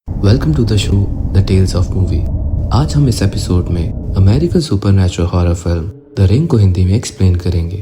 Welcome to the show the tales of movie. आज हम इस एपिसोड में American supernatural horror film the Ring को हिंदी में एक्सप्लेन करेंगे।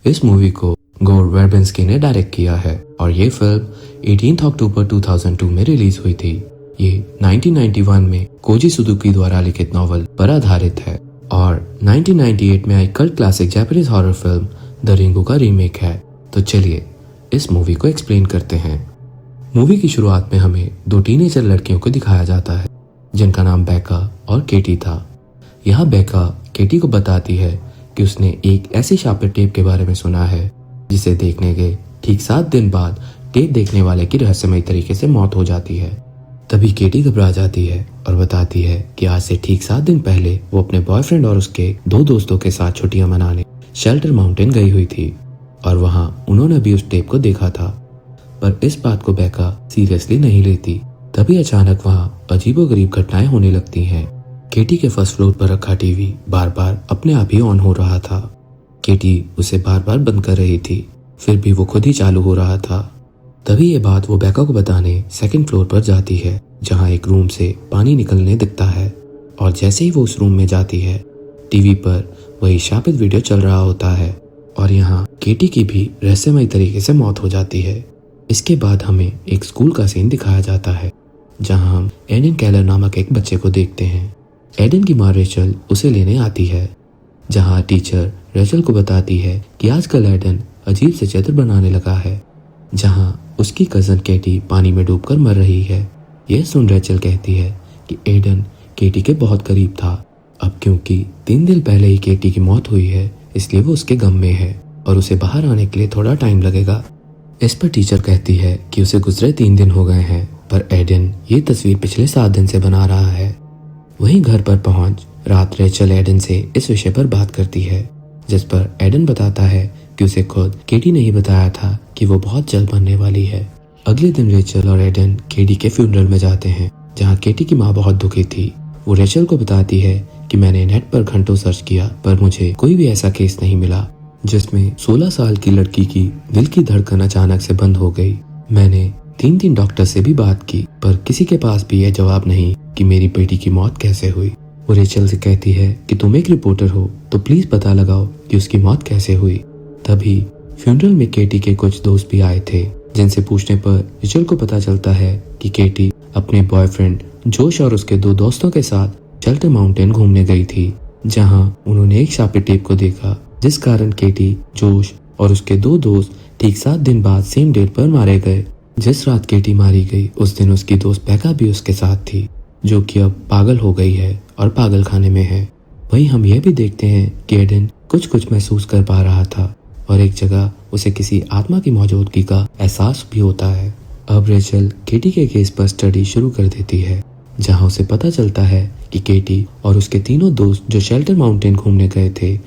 इस मूवी को गोर वर्बिन्स्की ने डायरेक्ट किया है और ये फिल्म 18 अक्टूबर 2002 में रिलीज हुई थी। ये 1991 में कोजी सुजुकी द्वारा लिखित नॉवल पर आधारित है और 1998 में आई cult classic Japanese horror film the ring का रीमेक है। तो चलिए इस मूवी को एक्सप्लेन करते हैं। मूवी की शुरुआत में हमें दो टीनेजर लड़कियों को दिखाया जाता है जिनका नाम बेका और केटी था। यहाँ बेका केटी को बताती है कि उसने एक ऐसी शापित टेप के बारे में सुना है जिसे देखने के ठीक 7 दिन बाद टेप देखने वाले की रहस्यमय तरीके से मौत हो जाती है। तभी केटी घबरा जाती है और बताती है कि आज से ठीक 7 दिन पहले वो अपने बॉयफ्रेंड और उसके 2 दोस्तों के साथ छुट्टियां मनाने शेल्टर माउंटेन गई हुई थी और वहां उन्होंने भी उस टेप को देखा था। पर इस बात को बेका सीरियसली नहीं लेती। तभी अचानक वहां अजीबोगरीब घटनाएं होने लगती हैं। केटी के फर्स्ट फ्लोर पर रखा टीवी बार बार अपने आप ही ऑन हो रहा था। केटी उसे बार बार बंद कर रही थी, फिर भी वो खुद ही चालू हो रहा था। तभी ये बात वो बेका को बताने सेकंड फ्लोर पर जाती है जहां एक रूम से पानी निकलने दिखता है और जैसे ही वो उस रूम में जाती है टीवी पर वही शापित वीडियो चल रहा होता है और यहाँ केटी की भी रहस्यमय तरीके से मौत हो जाती है। इसके बाद हमें एक स्कूल का सीन दिखाया जाता है जहाँ हम एडन केलर नामक एक बच्चे को देखते हैं। एडन की माँ रेचल उसे लेने आती है जहाँ टीचर रेचल को बताती है कि आजकल एडन अजीब से चित्र बनाने लगा है जहाँ उसकी कजन केटी पानी में डूबकर मर रही है। यह सुन रेचल कहती है कि एडन केटी के बहुत करीब था। अब क्योंकि 3 दिन पहले ही केटी की मौत हुई है इसलिए वो उसके गम में है और उसे बाहर आने के लिए थोड़ा टाइम लगेगा। इस पर टीचर कहती है कि उसे गुजरे 3 दिन हो गए हैं पर एडन ये तस्वीर पिछले 7 दिन से बना रहा है। वहीं घर पर पहुंच रात रेचल एडन से इस विषय पर बात करती है जिस पर एडन बताता है कि उसे खुद केटी ने ही बताया था कि वो बहुत जल्द मरने वाली है। अगले दिन रेचल और एडन केटी के फ्यूनरल में जाते हैं जहाँ केटी की माँ बहुत दुखी थी। वो रेचल को बताती है कि मैंने नेट पर घंटों सर्च किया पर मुझे कोई भी ऐसा केस नहीं मिला जिसमें 16 साल की लड़की की दिल की धड़कन अचानक से बंद हो गई। मैंने 3 डॉक्टर से भी बात की पर किसी के पास भी यह जवाब नहीं कि मेरी बेटी की मौत कैसे हुई। वो रेचल से कहती है कि तुम एक रिपोर्टर हो तो प्लीज पता लगाओ कि उसकी मौत कैसे हुई। तभी फ्यूनरल में केटी के कुछ दोस्त भी आए थे जिनसे पूछने पर रेचल को पता चलता है कि केटी अपने बॉयफ्रेंड जोश और उसके 2 दोस्तों के साथ शेल्टर माउंटेन घूमने गई थी जहां उन्होंने एक शापित टेप को देखा जिस कारण केटी, जोश और उसके 2 दोस्त ठीक 7 दिन बाद सेम डेट पर मारे गए। जिस रात केटी मारी गई उस दिन उसकी दोस्त बेका भी उसके साथ थी जो कि अब पागल हो गई है और पागल खाने में है। वहीं हम यह भी देखते हैं कि एडन कुछ महसूस कर पा रहा था और एक जगह उसे किसी आत्मा की मौजूदगी का एहसास भी होता है। अब रेचल केटी के केस पर स्टडी शुरू कर देती है जहां उसे पता चलता है कि केटी और उसके 3 दोस्त जो शेल्टर माउंटेन घूमने गए थे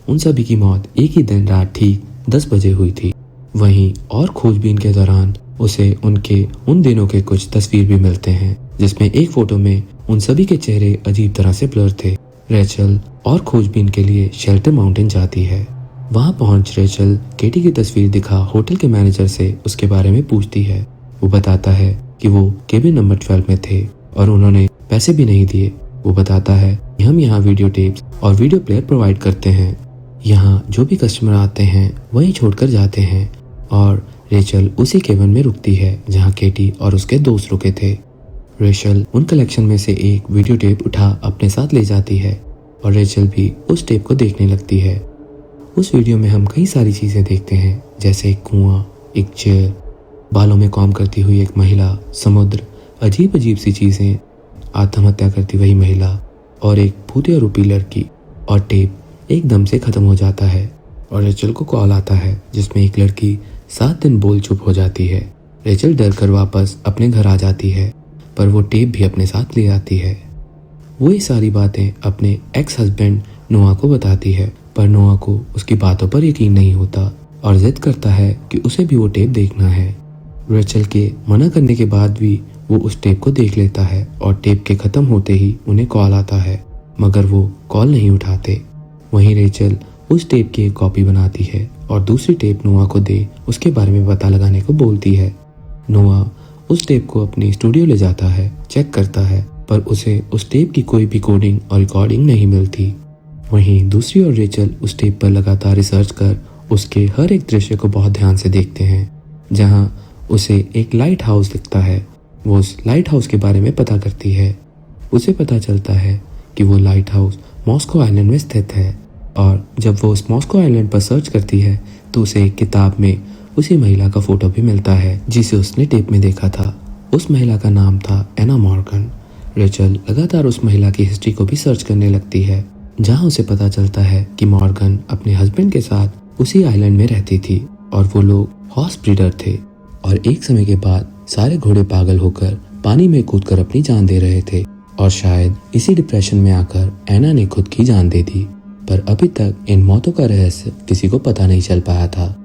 उन सभी की मौत एक ही दिन रात ठीक 10 बजे हुई थी। वहीं और खोजबीन के दौरान उसे उनके उन दिनों के कुछ तस्वीर भी मिलते हैं जिसमें एक फोटो में उन सभी के चेहरे अजीब तरह से ब्लर थे। रेचल और खोजबीन के लिए शेल्टर माउंटेन जाती है। वहां पहुंच रेचल केटी की तस्वीर दिखा होटल के मैनेजर से उसके बारे में पूछती है। वो बताता है कि वो केबिन नंबर 12 में थे और उन्होंने पैसे भी नहीं दिए। वो बताता है कि हम यहाँ वीडियो टेप्स और वीडियो प्लेयर प्रोवाइड करते हैं। यहाँ जो भी कस्टमर आते हैं वहीं छोड़कर जाते हैं और रेचल उसी केबिन में रुकती है जहाँ केटी और उसके दोस्त रुके थे। रेचल उन कलेक्शन में से एक वीडियो टेप उठा अपने साथ ले जाती है और रेचल भी उस टेप को देखने लगती है। उस वीडियो में हम कई सारी चीजें देखते हैं जैसे एक कुआं, एक चेयर, बालों में कॉम्ब करती हुई एक महिला, समुद्र, अजीब सी चीजें, आत्महत्या करती वही महिला और एक भूतिया रूपी लड़की। और टेप एकदम से खत्म हो जाता है और रेचल को कॉल आता है जिसमें एक लड़की 7 दिन बोल चुप हो जाती है। रेचल डर कर वापस अपने घर आ जाती है पर वो टेप भी अपने साथ ले आती है। वो ये सारी बातें अपने एक्स हस्बैंड नोआ को बताती है पर नोआ को उसकी बातों पर यकीन नहीं होता और जिद करता है कि उसे भी वो टेप देखना है। रेचल के मना करने के बाद भी वो उस टेप को देख लेता है और टेप के खत्म होते ही उन्हें कॉल आता है। मगर वो कॉल नहीं उठाते। वहीं रेचल उस टेप की एक कॉपी बनाती है और दूसरी टेप नोआ को दे उसके बारे में पता लगाने को बोलती है। नोआ उस टेप को अपनी स्टूडियो ले जाता है, चेक करता है, पर उसे उस टेप की कोई भी कोडिंग और रिकॉर्डिंग नहीं मिलती। वहीं दूसरी ओर रेचल उस टेप पर लगातार रिसर्च कर उसके हर एक दृश्य को बहुत ध्यान से देखते हैं। जहां उसे एक लाइट हाउस दिखता है, वो उस लाइट हाउस के बारे में पता करती है। उसे पता चलता है कि वो लाइट हाउस मॉस्को आइलैंड में स्थित है और जब वो उस मॉस्को आइलैंड पर सर्च करती है तो उसे एक किताब में उसी महिला का फोटो भी मिलता है जिसे उसने टेप में देखा था। उस महिला का नाम था एना मॉर्गन। रेचल लगातार उस महिला की हिस्ट्री को भी सर्च करने लगती है, जहां उसे पता चलता है कि मॉर्गन अपने हस्बैंड के साथ उसी आइलैंड में रहती थी और वो लोग हॉर्स ब्रीडर थे और एक समय के बाद सारे घोड़े पागल होकर पानी में कूदकर अपनी जान दे रहे थे और शायद इसी डिप्रेशन में आकर एना ने खुद की जान दे दी। पर अभी तक इन मौतों का रहस्य किसी को पता नहीं चल पाया था।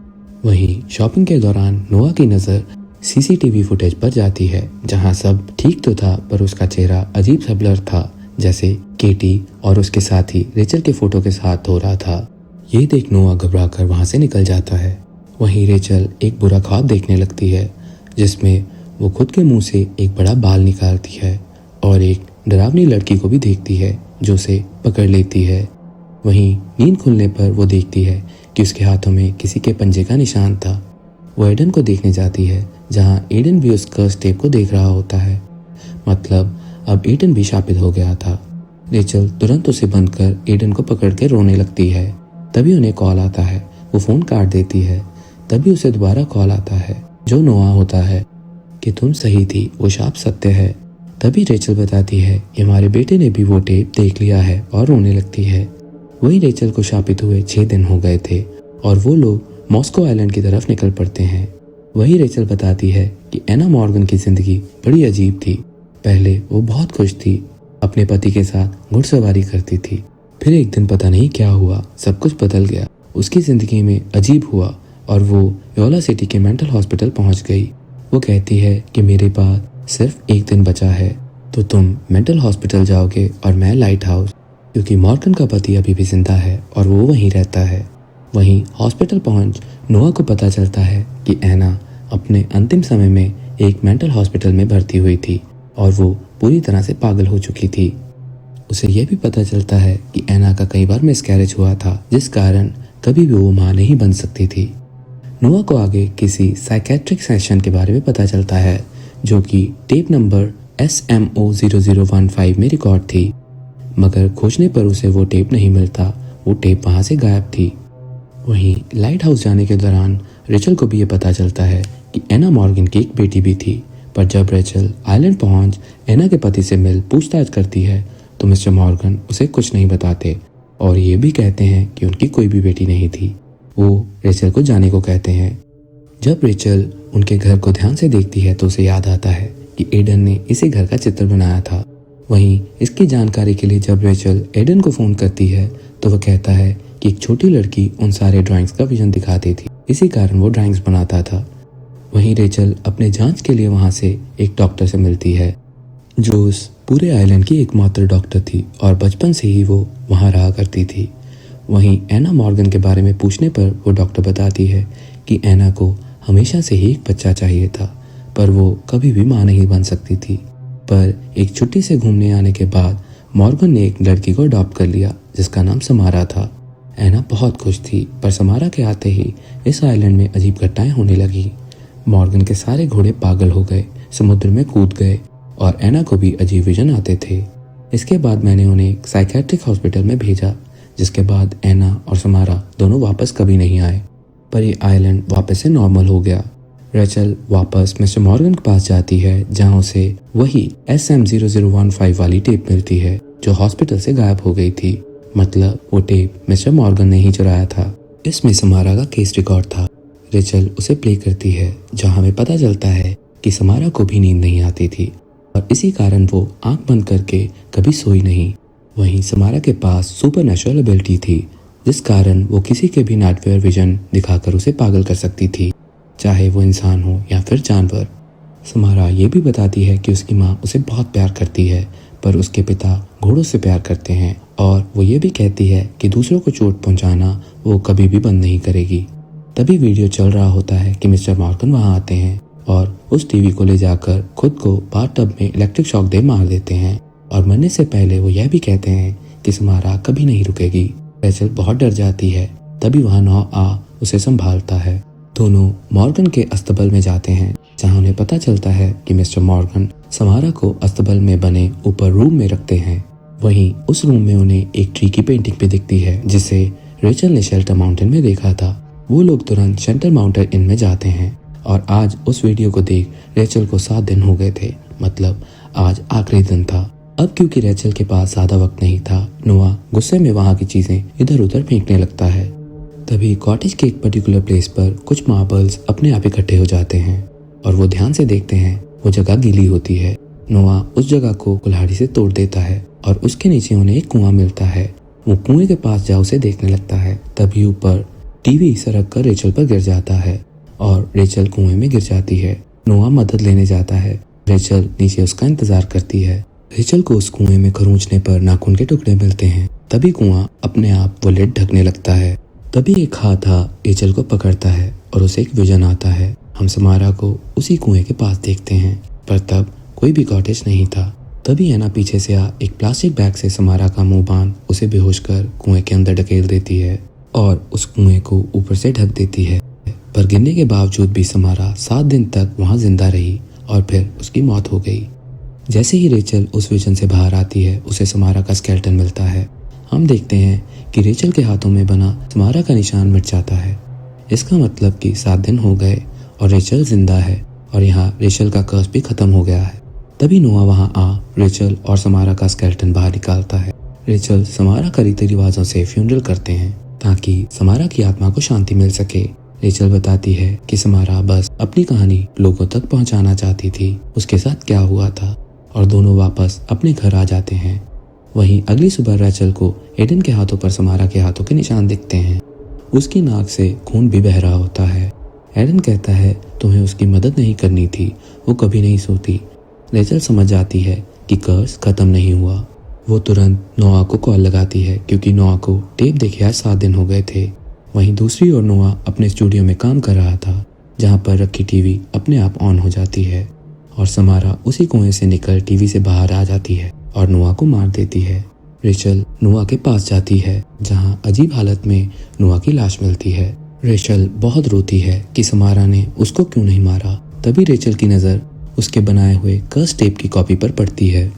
वहीं शॉपिंग के दौरान नोआ की नजर सीसीटीवी फुटेज पर जाती है, जहां सब ठीक तो था पर उसका चेहरा अजीब सा ब्लर था, जैसे केटी और उसके साथी रेचल के फोटो के साथ हो रहा था। ये देख नोआ घबरा कर वहां से निकल जाता है। वहीं रेचल एक बुरा ख्वाब देखने लगती है जिसमें वो खुद के मुंह से एक बड़ा बाल निकालती है और एक डरावनी लड़की को भी देखती है जो उसे पकड़ लेती है। वहीं नींद खुलने पर वो देखती है कि उसके हाथों में किसी के पंजे का निशान था। वो एडन को देखने जाती है, जहां एडन भी उस कर्स टेप को देख रहा होता है। मतलब अब एडन भी शापित हो गया था। रेचल तुरंत उसे बंद कर एडन को पकड़ के रोने लगती है। तभी उन्हें कॉल आता है, वो फोन काट देती है। तभी उसे दोबारा कॉल आता है जो नोआ होता है कि तुम सही थी, वो शाप सत्य है। तभी रेचल बताती है कि हमारे बेटे ने भी वो टेप देख लिया है और रोने लगती है। वही रेचल को शापित हुए 6 दिन हो गए थे और वो लोग मॉस्को आइलैंड की तरफ निकल पड़ते हैं। वही रेचल बताती है कि एना मॉर्गन की जिंदगी बड़ी अजीब थी। पहले वो बहुत खुश थी, अपने पति के साथ घुड़सवारी करती थी। फिर एक दिन पता नहीं क्या हुआ, सब कुछ बदल गया। उसकी जिंदगी में अजीब हुआ और वो योला सिटी के मेंटल हॉस्पिटल पहुंच गई। वो कहती है कि मेरे पास सिर्फ एक दिन बचा है, तो तुम मेंटल हॉस्पिटल जाओगे और मैं लाइट हाउस, क्योंकि मॉर्गन का पति अभी भी जिंदा है और वो वहीं रहता है। वहीं हॉस्पिटल पहुंच नोआ को पता चलता है कि एना अपने अंतिम समय में एक मेंटल हॉस्पिटल में भर्ती हुई थी और वो पूरी तरह से पागल हो चुकी थी। उसे यह भी पता चलता है कि एना का कई बार मिसकैरेज हुआ था, जिस कारण कभी भी वो मां नहीं बन सकती थी। नोआ को आगे किसी साइकेट्रिक सेशन के बारे में पता चलता है जो कि टेप नंबर SMO0015 में रिकॉर्ड थी, मगर खोजने पर उसे वो टेप नहीं मिलता। वो टेप वहां से गायब थी। वहीं लाइट हाउस जाने के दौरान रेचल को भी ये पता चलता है कि एना मॉर्गन की एक बेटी भी थी। पर जब रेचल आइलैंड पहुंच एना के पति से मिल पूछताछ करती है तो मिस्टर मॉर्गन उसे कुछ नहीं बताते और ये भी कहते हैं कि उनकी कोई भी बेटी नहीं थी। वो रेचल को जाने को कहते हैं। जब रेचल उनके घर को ध्यान से देखती है तो उसे याद आता है कि एडन ने इसी घर का चित्र बनाया था। वहीं इसकी जानकारी के लिए जब रेचल एडन को फोन करती है तो वह कहता है कि एक छोटी लड़की उन सारे ड्राइंग्स का विजन दिखाती थी, इसी कारण वो ड्राइंग्स बनाता था। वहीं रेचल अपने जांच के लिए वहां से एक डॉक्टर से मिलती है जो उस पूरे आइलैंड की एकमात्र डॉक्टर थी और बचपन से ही वो वहां रहा करती थी। वहीं एना मॉर्गन के बारे में पूछने पर वो डॉक्टर बताती है कि एना को हमेशा से ही एक बच्चा चाहिए था, पर वो कभी भी मां नहीं बन सकती थी। पर एक छुट्टी से घूमने आने के बाद मॉर्गन ने एक लड़की को अडॉप्ट कर लिया जिसका नाम समारा था। एना बहुत खुश थी, पर समारा के आते ही इस आइलैंड में अजीब घटनाएं होने लगी। मॉर्गन के सारे घोड़े पागल हो गए, समुद्र में कूद गए और एना को भी अजीब विजन आते थे। इसके बाद मैंने उन्हें एक साइकेट्रिक हॉस्पिटल में भेजा, जिसके बाद एना और समारा दोनों वापस कभी नहीं आए। पर ये आइलैंड वापस से नॉर्मल हो गया। रेचल वापस मिस्टर मॉर्गन के पास जाती है जहां उसे वही SM0015 वाली टेप मिलती है जो हॉस्पिटल से गायब हो गई थी। मतलब वो टेप मिस्टर मॉर्गन ने ही चुराया था। इसमें समारा का केस रिकॉर्ड था। रेचल उसे प्ले करती है जहां हमें पता चलता है कि समारा को भी नींद नहीं आती थी और इसी कारण वो आंख बंद करके कभी सोई नहीं। वहीं समारा के पास सुपरनैचुरल एबिलिटी थी, जिस कारण वो किसी के भी नाइटवेयर विजन दिखाकर उसे पागल कर सकती थी, चाहे वो इंसान हो या फिर जानवर। समारा ये भी बताती है कि उसकी माँ उसे बहुत प्यार करती है, पर उसके पिता घोड़ों से प्यार करते हैं और वो ये भी कहती है कि दूसरों को चोट पहुंचाना वो कभी भी बंद नहीं करेगी। तभी वीडियो चल रहा होता है कि मिस्टर मॉर्गन वहां आते हैं और उस टीवी को ले जाकर खुद को बाथटब में इलेक्ट्रिक शॉक दे मार देते हैं और मरने से पहले वो यह भी कहते हैं कि समारा कभी नहीं रुकेगी। रेचल बहुत डर जाती है। तभी वहां नॉ आ उसे संभालता है। दोनों मॉर्गन के अस्तबल में जाते हैं जहां उन्हें पता चलता है कि मिस्टर मॉर्गन समारा को अस्तबल में बने ऊपर रूम में रखते हैं। वहीं उस रूम में उन्हें एक ट्री की पेंटिंग भी दिखती है जिसे रेचल ने शेल्टर माउंटेन में देखा था। वो लोग तुरंत शेल्टर माउंटेन इन में जाते हैं और आज उस वीडियो को देख रेचल को 7 दिन हो गए थे, मतलब आज आखिरी दिन था। अब क्योंकि रेचल के पास ज्यादा वक्त नहीं था, नोआ गुस्से में वहां की चीजें इधर उधर फेंकने लगता है। तभी कॉटेज के एक पर्टिकुलर प्लेस पर कुछ मार्बल्स अपने आप इकट्ठे हो जाते हैं और वो ध्यान से देखते हैं वो जगह गीली होती है। नोआ उस जगह को कुल्हाड़ी से तोड़ देता है और उसके नीचे उन्हें एक कुआं मिलता है। वो कुएं के पास जा उसे देखने लगता है। तभी ऊपर टीवी सरक कर रेचल पर गिर जाता है और रेचल कुएं में गिर जाती है। नोआ मदद लेने जाता है। रेचल नीचे उसका इंतजार करती है। रेचल को उस कुएं में खरोंचने पर नाखून के टुकड़े मिलते हैं। तभी कुआं अपने आप वो लिड ढकने लगता है। तभी एक हाथ रेचल को पकड़ता है और उसे एक विजन आता है। हम समारा को उसी कुएं के पास देखते हैं, पर तब कोई भी कॉटेज नहीं था। तभी एना पीछे से एक प्लास्टिक बैग से समारा का मुंह बांध उसे बेहोश कर कुएं के अंदर ढकेल देती है और उस कुएं को ऊपर से ढक देती है। पर गिरने के बावजूद भी समारा 7 दिन तक वहां जिंदा रही और फिर उसकी मौत हो गई। जैसे ही रेचल उस विजन से बाहर आती है, उसे समारा का स्केलेटन मिलता है। हम देखते हैं कि रेचल के हाथों में बना समारा का निशान मिट जाता है। इसका मतलब कि 7 दिन हो गए और रेचल जिंदा है और यहाँ रेचल का कर्स भी खत्म हो गया है। तभी नोआ वहां रेचल और समारा का स्केलेटन बाहर निकालता है। रेचल समारा का रीति रिवाजों से फ्यूनरल करते हैं ताकि समारा की आत्मा को शांति मिल सके। रेचल बताती है कि समारा बस अपनी कहानी लोगों तक पहुंचाना चाहती थी, उसके साथ क्या हुआ था, और दोनों वापस अपने घर आ जाते हैं। वहीं अगली सुबह रेचल को एडन के हाथों पर समारा के हाथों के निशान दिखते हैं। उसकी नाक से खून भी बह रहा होता है। एडन कहता है तुम्हें उसकी मदद नहीं करनी थी, वो कभी नहीं सोती। रेचल समझ जाती है कि कर्स खत्म नहीं हुआ। वो तुरंत नोआ को कॉल लगाती है क्योंकि नोआ को टेप देखे आज 7 दिन हो गए थे। वहीं दूसरी ओर नोआ अपने स्टूडियो में काम कर रहा था जहां पर रखी टीवी अपने आप ऑन हो जाती है और समारा उसी कुएं से निकल टीवी से बाहर आ जाती है और नोआ को मार देती है। रेचल नोआ के पास जाती है जहां अजीब हालत में नोआ की लाश मिलती है। रेचल बहुत रोती है कि समारा ने उसको क्यों नहीं मारा। तभी रेचल की नजर उसके बनाए हुए कर्स टेप की कॉपी पर पड़ती है।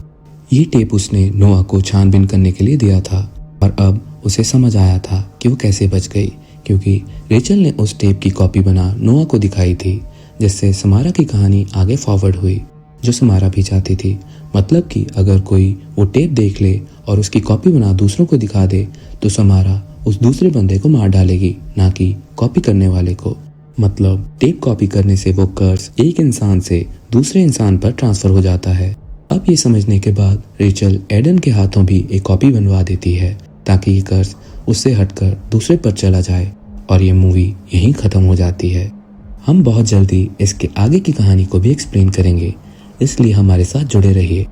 ये टेप उसने नोआ को छानबीन करने के लिए दिया था और अब उसे समझ आया था कि वो कैसे बच गई, क्योंकि रेचल ने उस टेप की कॉपी बना नोआ को दिखाई थी, जिससे समारा की कहानी आगे फॉरवर्ड हुई, जो समारा भी चाहती थी। मतलब कि अगर कोई वो टेप देख ले और उसकी कॉपी बना दूसरों को दिखा दे तो समारा उस दूसरे बंदे को मार डालेगी, ना कि कॉपी करने वाले को। मतलब टेप कॉपी करने से वो कर्स एक इंसान से दूसरे इंसान पर ट्रांसफर हो जाता है। अब ये समझने के बाद रेचल एडन के हाथों भी एक कॉपी बनवा देती है ताकि ये कर्स उससे हटकर दूसरे पर चला जाए और ये मूवी यहीं खत्म हो जाती है। हम बहुत जल्दी इसके आगे की कहानी को भी एक्सप्लेन करेंगे, इसलिए हमारे साथ जुड़े रहिए।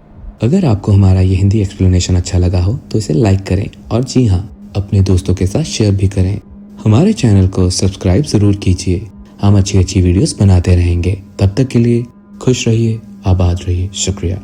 अगर आपको हमारा ये हिंदी एक्सप्लेनेशन अच्छा लगा हो तो इसे लाइक करें और जी हाँ, अपने दोस्तों के साथ शेयर भी करें। हमारे चैनल को सब्सक्राइब जरूर कीजिए। हम अच्छी अच्छी वीडियोस बनाते रहेंगे। तब तक के लिए खुश रहिए, आबाद रहिए। शुक्रिया।